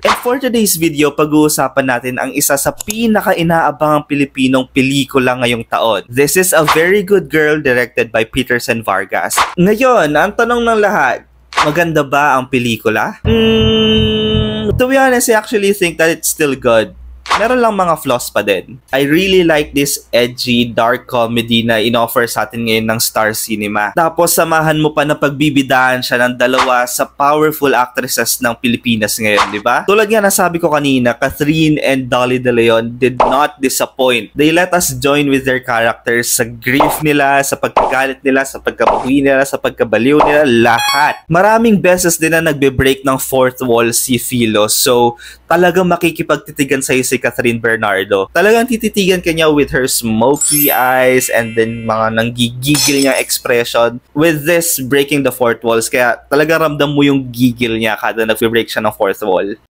And for today's video, pag-uusapan natin ang isa sa pinaka-inaabangang Pilipinong pelikula ngayong taon. This is A Very Good Girl directed by Peterson Vargas. Ngayon, ang tanong ng lahat, maganda ba ang pelikula? To be honest, I actually think that it's still good. Meron lang mga flaws pa din. I really like this edgy, dark comedy na in-offer sa atin ngayon ng Star Cinema. Tapos samahan mo pa na pagbibidahan siya ng dalawa sa powerful actresses ng Pilipinas ngayon, di ba? Tulad nga nasabi ko kanina, Catherine and Dolly De Leon did not disappoint. They let us join with their characters sa grief nila, sa pagkagalit nila, sa pagkabuhi nila, sa pagkabaliw nila, lahat. Maraming beses din na nagbe-break ng fourth wall si Philo. So, talagang makikipagtitigan sa'yo si Catherine Bernardo. Talagang tititigan kanya with her smoky eyes and then mga nanggigigil niya expression with this breaking the fourth walls. Kaya talagang ramdam mo yung gigil niya kada nag-break siya ng fourth wall.